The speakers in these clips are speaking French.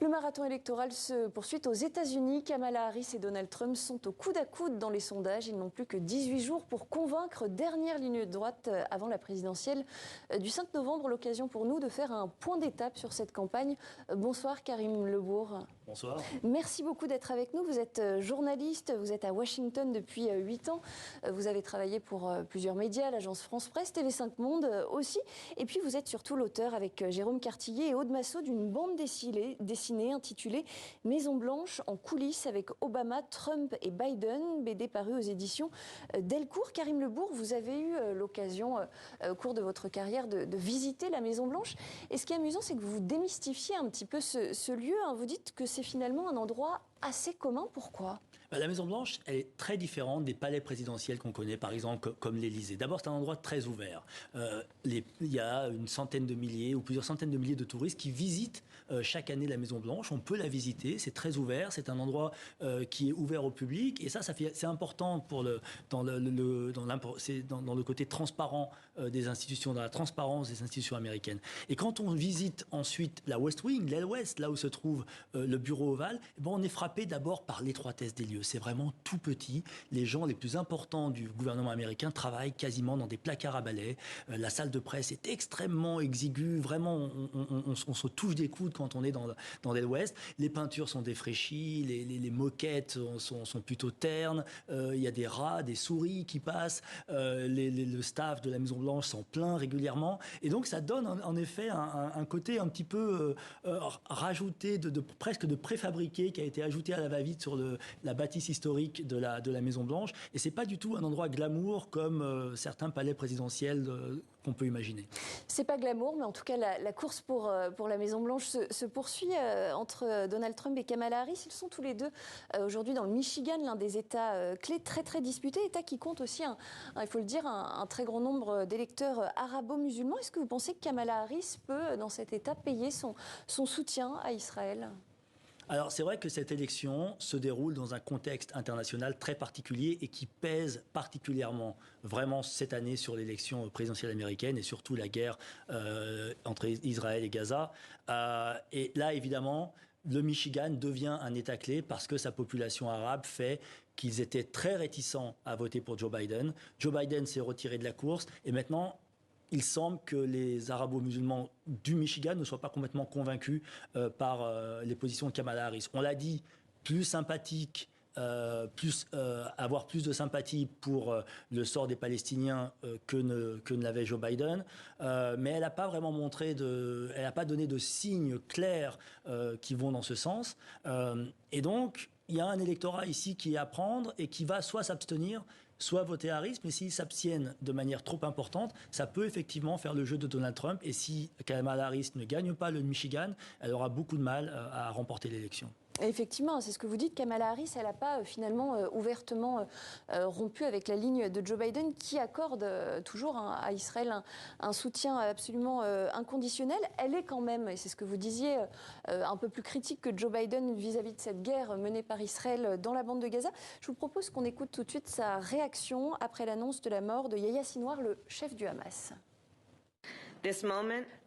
Le marathon électoral se poursuit aux États-Unis. Kamala Harris et Donald Trump sont au coude à coude dans les sondages. Ils n'ont plus que 18 jours pour convaincre. Dernière ligne de droite avant la présidentielle du 5 novembre. L'occasion pour nous de faire un point d'étape sur cette campagne. Bonsoir Karim Lebourg. Bonsoir. Merci beaucoup d'être avec nous. Vous êtes journaliste, vous êtes à Washington depuis 8 ans. Vous avez travaillé pour plusieurs médias, l'agence France Presse, TV5 Monde aussi. Et puis vous êtes surtout l'auteur avec Jérôme Cartillier et Aude Massot d'une bande dessinée intitulée Maison Blanche en coulisses avec Obama, Trump et Biden, BD paru aux éditions Delcourt. Karim Lebourg, vous avez eu l'occasion au cours de votre carrière de visiter la Maison Blanche. Et ce qui est amusant, c'est que vous démystifiez un petit peu ce lieu. Vous dites que c'est finalement un endroit assez commun. Pourquoi ? La Maison-Blanche, elle est très différente des palais présidentiels qu'on connaît, par exemple, comme l'Élysée. D'abord, c'est un endroit très ouvert. Il y a une centaine de milliers ou plusieurs centaines de milliers de touristes qui visitent chaque année la Maison-Blanche. On peut la visiter, c'est très ouvert. C'est un endroit qui est ouvert au public. Et c'est important dans le côté transparent des institutions, dans la transparence des institutions américaines. Et quand on visite ensuite la West Wing, l'aile ouest, là où se trouve le bureau ovale, on est frappé d'abord par l'étroitesse des lieux. C'est vraiment tout petit. Les gens les plus importants du gouvernement américain travaillent quasiment dans des placards à balai. La salle de presse est extrêmement exiguë. Vraiment, on se touche des coudes quand on est dans l'aile ouest. Les peintures sont défraîchies, les moquettes sont plutôt ternes. Il y a des rats, des souris qui passent. Le staff de la Maison-Blanche s'en plaint régulièrement. Et donc, ça donne en effet un côté un petit peu rajouté, presque de préfabriqué, qui a été ajouté à la va-vite sur la bâtisse historique de la Maison-Blanche. Et c'est pas du tout un endroit glamour comme certains palais présidentiels qu'on peut imaginer. C'est pas glamour, mais en tout cas, la course pour la Maison-Blanche se poursuit entre Donald Trump et Kamala Harris. Ils sont tous les deux aujourd'hui dans le Michigan, l'un des États clés très très disputés, État qui compte aussi, il faut le dire, un très grand nombre d'électeurs arabo-musulmans. Est-ce que vous pensez que Kamala Harris peut, dans cet État, payer son soutien à Israël ? Alors, c'est vrai que cette élection se déroule dans un contexte international très particulier et qui pèse particulièrement, vraiment, cette année sur l'élection présidentielle américaine et surtout la guerre entre Israël et Gaza. Et là, évidemment, le Michigan devient un État clé parce que sa population arabe fait qu'ils étaient très réticents à voter pour Joe Biden. Joe Biden s'est retiré de la course et maintenant, il semble que les arabo-musulmans du Michigan ne soient pas complètement convaincus par les positions de Kamala Harris. On l'a dit, plus sympathique, avoir plus de sympathie pour le sort des Palestiniens que ne l'avait Joe Biden. Mais elle n'a pas vraiment elle n'a pas donné de signes clairs qui vont dans ce sens. Et donc, il y a un électorat ici qui est à prendre et qui va soit s'abstenir, soit voter Harris, mais s'ils s'abstiennent de manière trop importante, ça peut effectivement faire le jeu de Donald Trump. Et si Kamala Harris ne gagne pas le Michigan, elle aura beaucoup de mal à remporter l'élection. Effectivement, c'est ce que vous dites. Kamala Harris, elle n'a pas finalement ouvertement rompu avec la ligne de Joe Biden qui accorde toujours à Israël un soutien absolument inconditionnel. Elle est quand même, et c'est ce que vous disiez, un peu plus critique que Joe Biden vis-à-vis de cette guerre menée par Israël dans la bande de Gaza. Je vous propose qu'on écoute tout de suite sa réaction après l'annonce de la mort de Yahya Sinwar, le chef du Hamas.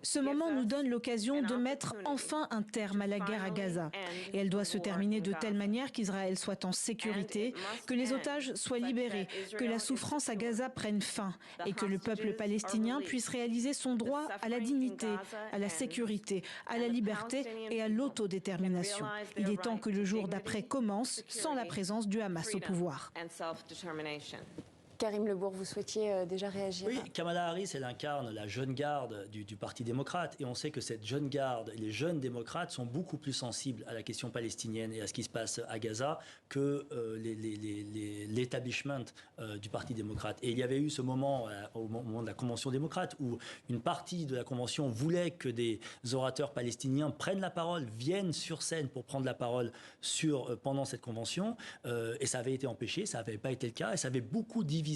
Ce moment nous donne l'occasion de mettre enfin un terme à la guerre à Gaza. Et elle doit se terminer de telle manière qu'Israël soit en sécurité, que les otages soient libérés, que la souffrance à Gaza prenne fin et que le peuple palestinien puisse réaliser son droit à la dignité, à la sécurité, à la liberté et à l'autodétermination. Il est temps que le jour d'après commence sans la présence du Hamas au pouvoir. Karim Lebourg, vous souhaitiez déjà réagir ? Oui, Kamala Harris, elle incarne la jeune garde du Parti démocrate. Et on sait que cette jeune garde, les jeunes démocrates sont beaucoup plus sensibles à la question palestinienne et à ce qui se passe à Gaza que l'établissement du Parti démocrate. Et il y avait eu ce moment, au moment de la Convention démocrate, où une partie de la Convention voulait que des orateurs palestiniens prennent la parole, viennent sur scène pour prendre la parole pendant cette Convention. Et ça avait été empêché, ça n'avait pas été le cas. Et ça avait beaucoup divisé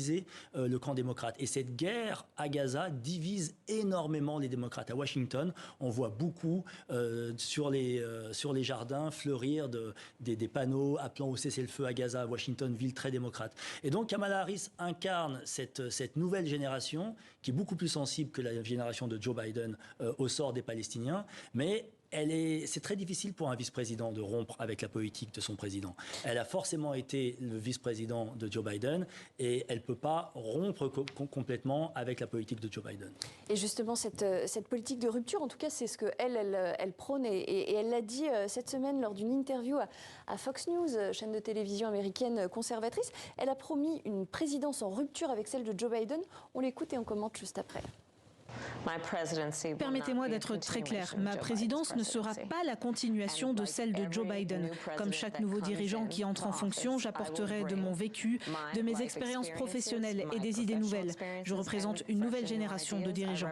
le camp démocrate. Et cette guerre à Gaza divise énormément les démocrates. À Washington, on voit beaucoup sur les jardins fleurir des panneaux appelant au cessez-le-feu à Gaza. Washington, ville très démocrate. Et donc Kamala Harris incarne cette nouvelle génération qui est beaucoup plus sensible que la génération de Joe Biden au sort des Palestiniens. Mais c'est très difficile pour un vice-président de rompre avec la politique de son président. Elle a forcément été le vice-président de Joe Biden et elle ne peut pas rompre complètement avec la politique de Joe Biden. Et justement, cette politique de rupture, en tout cas, c'est ce qu'elle prône et elle l'a dit cette semaine lors d'une interview à Fox News, chaîne de télévision américaine conservatrice. Elle a promis une présidence en rupture avec celle de Joe Biden. On l'écoute et on commente juste après. Permettez-moi d'être très clair. Ma présidence ne sera pas la continuation de celle de Joe Biden. Comme chaque nouveau dirigeant qui entre en fonction, j'apporterai de mon vécu, de mes expériences professionnelles et des idées nouvelles. Je représente une nouvelle génération de dirigeants.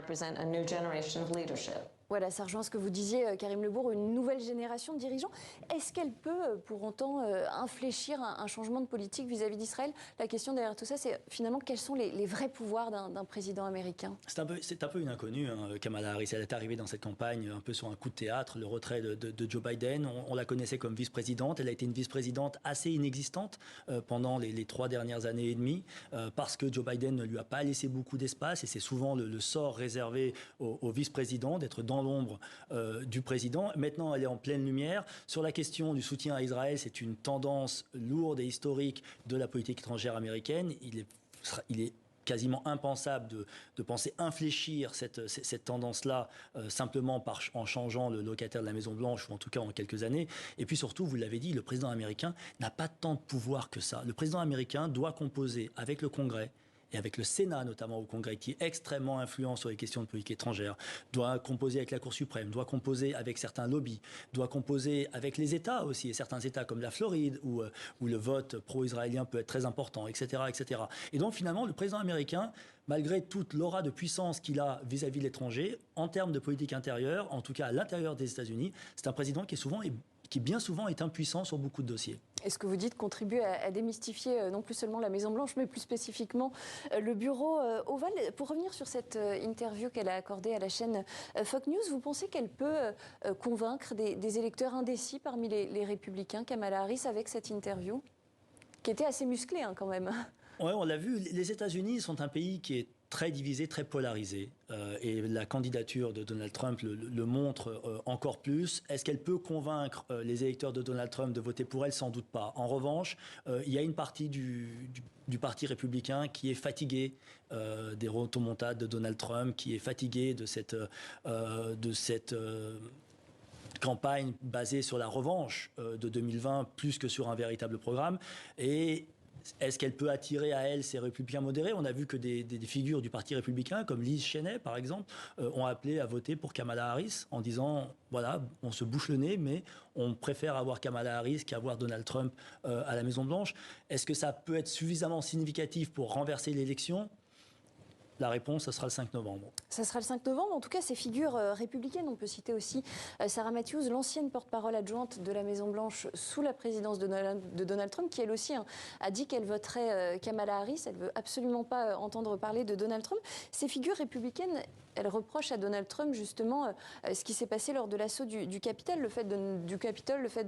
Voilà, ça rejoint ce que vous disiez, Karim Lebourg, une nouvelle génération de dirigeants. Est-ce qu'elle peut, pour autant, infléchir un changement de politique vis-à-vis d'Israël? La question derrière tout ça, c'est finalement quels sont les vrais pouvoirs d'un président américain? C'est un peu une inconnue, hein, Kamala Harris. Elle est arrivée dans cette campagne un peu sur un coup de théâtre, le retrait de Joe Biden. On la connaissait comme vice-présidente. Elle a été une vice-présidente assez inexistante pendant les 3 dernières années et demie, parce que Joe Biden ne lui a pas laissé beaucoup d'espace, et c'est souvent le sort réservé au vice-président d'être dans l'ombre du président. Maintenant, elle est en pleine lumière. Sur la question du soutien à Israël, c'est une tendance lourde et historique de la politique étrangère américaine. Il est quasiment impensable de penser infléchir cette tendance-là simplement en changeant le locataire de la Maison-Blanche, ou en tout cas en quelques années. Et puis surtout, vous l'avez dit, le président américain n'a pas tant de pouvoir que ça. Le président américain doit composer avec le Congrès, et avec le Sénat notamment au Congrès, qui est extrêmement influent sur les questions de politique étrangère, doit composer avec la Cour suprême, doit composer avec certains lobbies, doit composer avec les États aussi, et certains États comme la Floride, où le vote pro-israélien peut être très important, etc., etc. Et donc finalement, le président américain, malgré toute l'aura de puissance qu'il a vis-à-vis de l'étranger, en termes de politique intérieure, en tout cas à l'intérieur des États-Unis, c'est un président qui bien souvent est impuissant sur beaucoup de dossiers. Et ce que vous dites contribue à démystifier non plus seulement la Maison-Blanche, mais plus spécifiquement le bureau ovale. Pour revenir sur cette interview qu'elle a accordée à la chaîne Fox News, vous pensez qu'elle peut convaincre des électeurs indécis parmi les républicains, Kamala Harris, avec cette interview, qui était assez musclée quand même? Oui, on l'a vu. Les États-Unis sont un pays qui est très divisé, très polarisé. Et la candidature de Donald Trump le montre encore plus. Est-ce qu'elle peut convaincre les électeurs de Donald Trump de voter pour elle? Sans doute pas. En revanche, il y a une partie du Parti républicain qui est fatiguée des rotomontades de Donald Trump, qui est fatiguée de cette campagne basée sur la revanche de 2020 plus que sur un véritable programme. Et est-ce qu'elle peut attirer à elle ces républicains modérés? On a vu que des figures du Parti républicain, comme Liz Cheney, par exemple, ont appelé à voter pour Kamala Harris en disant, voilà, on se bouche le nez, mais on préfère avoir Kamala Harris qu'avoir Donald Trump à la Maison-Blanche. Est-ce que ça peut être suffisamment significatif pour renverser l'élection? La réponse, ce sera le 5 novembre. Ça sera le 5 novembre. En tout cas, ces figures républicaines, on peut citer aussi Sarah Matthews, l'ancienne porte-parole adjointe de la Maison-Blanche sous la présidence de Donald Trump, qui elle aussi a dit qu'elle voterait Kamala Harris. Elle ne veut absolument pas entendre parler de Donald Trump. Ces figures républicaines, elles reprochent à Donald Trump justement ce qui s'est passé lors de l'assaut du Capitole, le fait de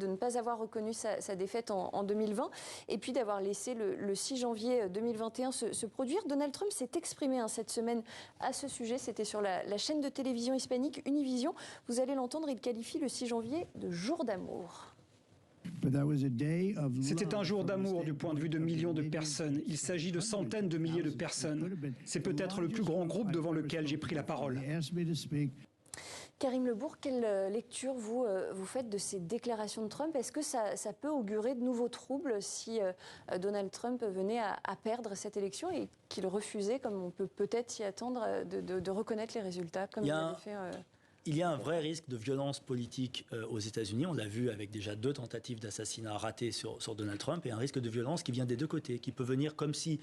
ne pas avoir reconnu sa défaite en 2020 et puis d'avoir laissé le 6 janvier 2021 se produire. Donald Trump s'est exprimé cette semaine à ce sujet. C'était sur la chaîne de télévision hispanique Univision. Vous allez l'entendre, il qualifie le 6 janvier de jour d'amour. C'était un jour d'amour du point de vue de millions de personnes. Il s'agit de centaines de milliers de personnes. C'est peut-être le plus grand groupe devant lequel j'ai pris la parole. Karim Lebourg, quelle lecture vous faites de ces déclarations de Trump? Est-ce que ça peut augurer de nouveaux troubles si Donald Trump venait à perdre cette élection et qu'il refusait, comme on peut peut-être s'y attendre, de reconnaître les résultats comme il l'avait fait Il y a un vrai risque de violence politique aux États-Unis. On l'a vu avec déjà 2 tentatives d'assassinat ratées sur Donald Trump, et un risque de violence qui vient des 2 côtés, qui peut venir comme si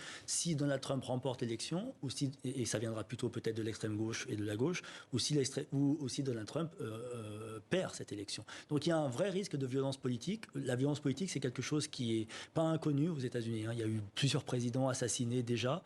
Donald Trump remporte l'élection, et ça viendra plutôt peut-être de l'extrême gauche et de la gauche, ou si Donald Trump perd cette élection. Donc il y a un vrai risque de violence politique. La violence politique, c'est quelque chose qui n'est pas inconnu aux États-Unis. Il y a eu plusieurs présidents assassinés déjà.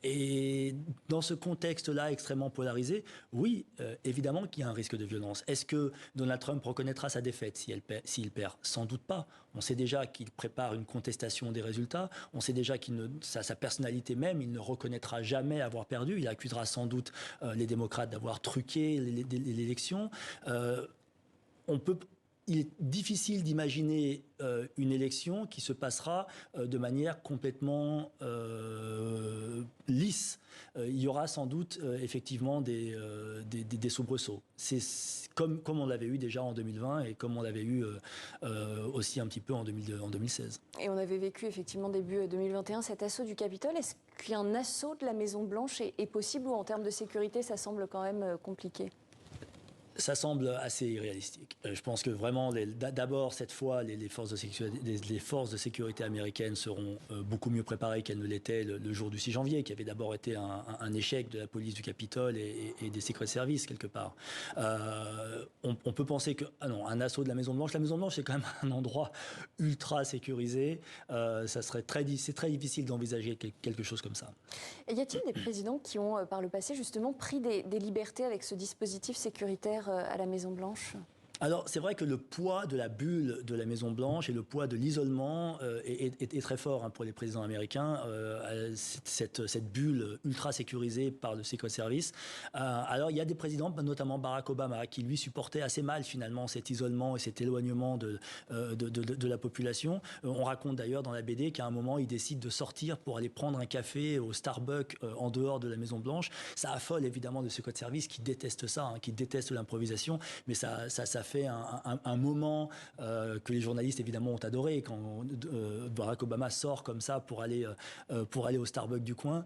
Et dans ce contexte-là extrêmement polarisé, oui, évidemment, qu'il y a un risque de violence. Est-ce que Donald Trump reconnaîtra sa défaite s'il perd? Sans doute pas. On sait déjà qu'il prépare une contestation des résultats. On sait déjà sa personnalité même, il ne reconnaîtra jamais avoir perdu. Il accusera sans doute les démocrates d'avoir truqué l'élection. il est difficile d'imaginer une élection qui se passera de manière complètement lisse. Il y aura sans doute effectivement des soubresauts. C'est comme on l'avait eu déjà en 2020 et comme on l'avait eu aussi un petit peu en 2016. Et on avait vécu effectivement début 2021 cet assaut du Capitole. Est-ce qu'un assaut de la Maison-Blanche est possible ou en termes de sécurité, ça semble quand même compliqué ? Ça semble assez irréalistique. Je pense que vraiment, d'abord, cette fois, les forces de sécurité américaines seront beaucoup mieux préparées qu'elles ne l'étaient le jour du 6 janvier, qui avait d'abord été un échec de la police du Capitole et des Secret Service, quelque part. On peut penser que, un assaut de la Maison-Blanche. La Maison-Blanche, c'est quand même un endroit ultra sécurisé. C'est très difficile d'envisager quelque chose comme ça. Et y a-t-il des présidents qui ont, par le passé, justement, pris des libertés avec ce dispositif sécuritaire à la Maison-Blanche ? Alors, c'est vrai que le poids de la bulle de la Maison-Blanche et le poids de l'isolement est très fort pour les présidents américains. Cette bulle ultra sécurisée par le Secret Service. Alors, il y a des présidents, notamment Barack Obama, qui lui supportait assez mal finalement cet isolement et cet éloignement de la population. On raconte d'ailleurs dans la BD qu'à un moment, il décide de sortir pour aller prendre un café au Starbucks en dehors de la Maison-Blanche. Ça affole évidemment le Secret Service qui déteste ça, qui déteste l'improvisation, mais ça fait un moment que les journalistes évidemment ont adoré quand Barack Obama sort comme ça pour aller au Starbucks du coin.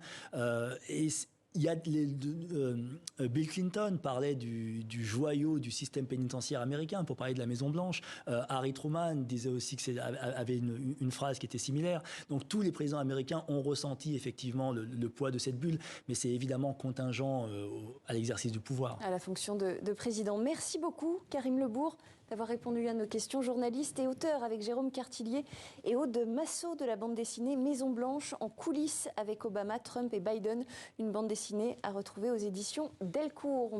Et il y a Bill Clinton parlait du joyau du système pénitentiaire américain pour parler de la Maison-Blanche. Harry Truman disait aussi que avait une phrase qui était similaire. Donc tous les présidents américains ont ressenti effectivement le poids de cette bulle, mais c'est évidemment contingent à l'exercice du pouvoir. À la fonction de président. Merci beaucoup, Karim Lebourg, d'avoir répondu à nos questions. Journaliste et auteur avec Jérôme Cartillier et Aude Massot de la bande dessinée Maison-Blanche en coulisses avec Obama, Trump et Biden. Une bande dessinée à retrouver aux éditions Delcourt.